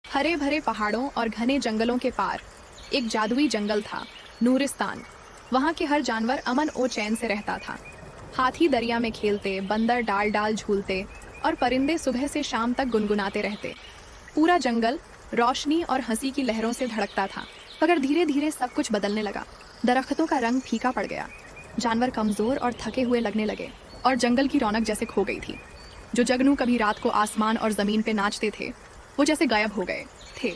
हरे भरे पहाड़ों और घने जंगलों के पार एक जादुई जंगल था, नूरिस्तान। वहाँ के हर जानवर अमन और चैन से रहता था। हाथी दरिया में खेलते, बंदर डाल डाल झूलते और परिंदे सुबह से शाम तक गुनगुनाते रहते। पूरा जंगल रोशनी और हंसी की लहरों से धड़कता था। मगर धीरे धीरे सब कुछ बदलने लगा। दरख्तों का रंग फीका पड़ गया, जानवर कमजोर और थके हुए लगने लगे और जंगल की रौनक जैसे खो गई थी। जो जगनू कभी रात को आसमान और जमीन पे नाचते थे, वो जैसे गायब हो गए थे।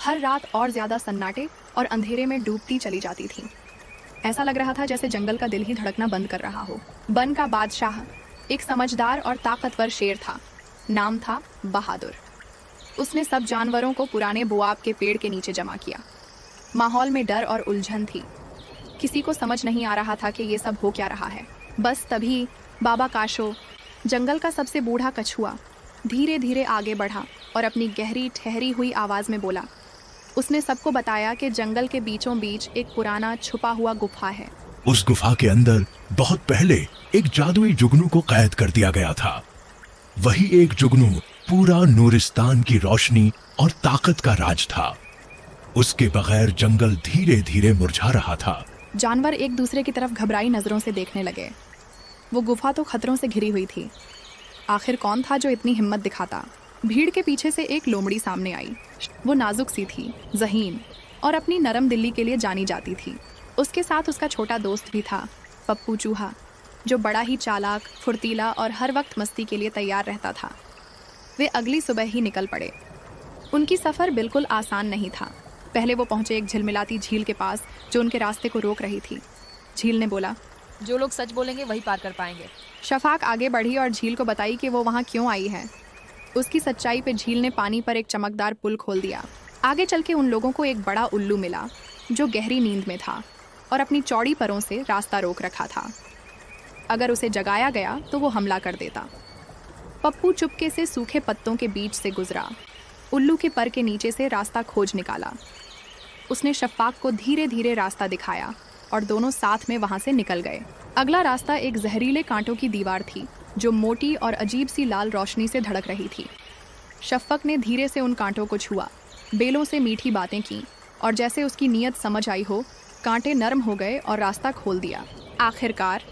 हर रात और ज्यादा सन्नाटे और अंधेरे में डूबती चली जाती थी। ऐसा लग रहा था जैसे जंगल का दिल ही धड़कना बंद कर रहा हो। वन का बादशाह एक समझदार और ताकतवर शेर था। नाम था बहादुर। उसने सब जानवरों को पुराने बुआब के पेड़ के नीचे जमा किया। माहौल में डर और उलझन थी। किसी को समझ नहीं आ रहा था कि ये सब हो क्या रहा है। बस तभी बाबा काशो, जंगल का सबसे बूढ़ा कछुआ, धीरे धीरे आगे बढ़ा और अपनी गहरी ठहरी हुई आवाज में बोला। उसने सबको बताया कि जंगल के बीचों बीच एक पुराना छुपा हुआ गुफा है। उस गुफा के अंदर बहुत पहले एक जादुई जुगनू को कैद कर दिया गया था। वही एक जुगनू पूरा नूरिस्तान की रोशनी और ताकत का राज था। उसके बगैर जंगल धीरे धीरे मुरझा रहा था। जानवर एक दूसरे की तरफ घबराई नजरों से देखने लगे। वो गुफा तो खतरों से घिरी हुई थी। आखिर कौन था जो इतनी हिम्मत दिखाता? भीड़ के पीछे से एक लोमड़ी सामने आई। वो नाजुक सी थी, ज़हीन और अपनी नरम दिल्ली के लिए जानी जाती थी। उसके साथ उसका छोटा दोस्त भी था, पप्पू चूहा, जो बड़ा ही चालाक, फुर्तीला और हर वक्त मस्ती के लिए तैयार रहता था। वे अगली सुबह ही निकल पड़े। उनकी सफ़र बिल्कुल आसान नहीं था। पहले वो पहुंचे एक झिलमिलाती झील के पास जो उनके रास्ते को रोक रही थी। झील ने बोला, जो लोग सच बोलेंगे वही पार कर पाएंगे। शफाक आगे बढ़ी और झील को बताई कि वो वहाँ क्यों आई है। उसकी सच्चाई पे झील ने पानी पर एक चमकदार पुल खोल दिया। आगे चल के उन लोगों को एक बड़ा उल्लू मिला जो गहरी नींद में था और अपनी चौड़ी परों से रास्ता रोक रखा था। अगर उसे जगाया गया तो वो हमला कर देता। पप्पू चुपके से सूखे पत्तों के बीच से गुजरा, उल्लू के पर के नीचे से रास्ता खोज निकाला। उसने शफाक को धीरे धीरे रास्ता दिखाया और दोनों साथ में वहां से निकल गए। अगला रास्ता एक जहरीले कांटों की दीवार थी जो मोटी और अजीब सी लाल रोशनी से धड़क रही थी। शफक ने धीरे से उन कांटों को छुआ, बेलों से मीठी बातें की और जैसे उसकी नीयत समझ आई हो, कांटे नरम हो गए और रास्ता खोल दिया। आखिरकार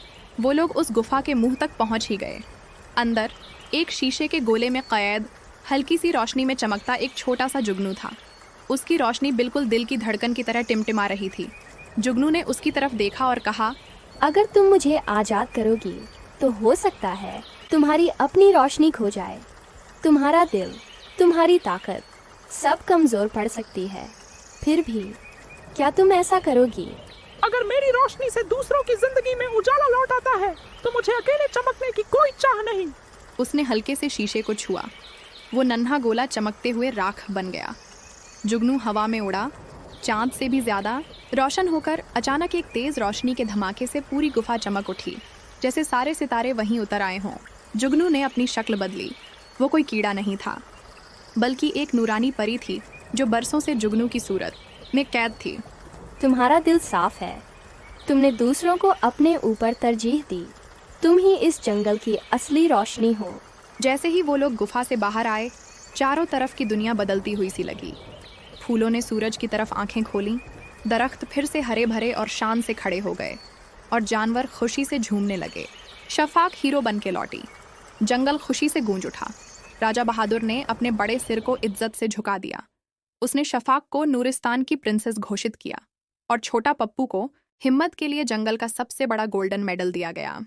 वो लोग उस गुफा के मुंह तक पहुंच ही गए। अंदर एक शीशे के गोले में कैद हल्की सी रोशनी में चमकता एक छोटा सा जुगनू था। उसकी रोशनी बिल्कुल दिल की धड़कन की तरह टिमटिमा रही थी। जुगनू ने उसकी तरफ देखा और कहा, अगर तुम मुझे आज़ाद करोगी तो हो सकता है तुम्हारी अपनी रोशनी खो जाए। तुम्हारा दिल, तुम्हारी ताकत सब कमज़ोर पड़ सकती है। फिर भी क्या तुम ऐसा करोगी? अगर मेरी रोशनी से दूसरों की जिंदगी में उजाला लौट आता है तो मुझे अकेले चमकने की कोई चाह नहीं। उसने हल्के से शीशे को छुआ। वो नन्हा गोला चमकते हुए राख बन गया। जुगनू हवा में उड़ा, चांद से भी ज्यादा रोशन होकर। अचानक एक तेज रोशनी के धमाके से पूरी गुफा चमक उठी, जैसे सारे सितारे वहीं उतर आए हों। जुगनू ने अपनी शक्ल बदली। वो कोई कीड़ा नहीं था, बल्कि एक नूरानी परी थी जो बरसों से जुगनू की सूरत में कैद थी। तुम्हारा दिल साफ है। तुमने दूसरों को अपने ऊपर तरजीह दी। तुम ही इस जंगल की असली रोशनी हो। जैसे ही वो लोग गुफा से बाहर आए, चारों तरफ की दुनिया बदलती हुई सी लगी। फूलों ने सूरज की तरफ आंखें खोलीं, दरख्त फिर से हरे भरे और शान से खड़े हो गए और जानवर खुशी से झूमने लगे। शफाक हीरो बन के लौटी। जंगल खुशी से गूंज उठा। राजा बहादुर ने अपने बड़े सिर को इज्जत से झुका दिया। उसने शफाक को नूरिस्तान की प्रिंसेस घोषित किया और छोटा पप्पू को हिम्मत के लिए जंगल का सबसे बड़ा गोल्डन मेडल दिया गया।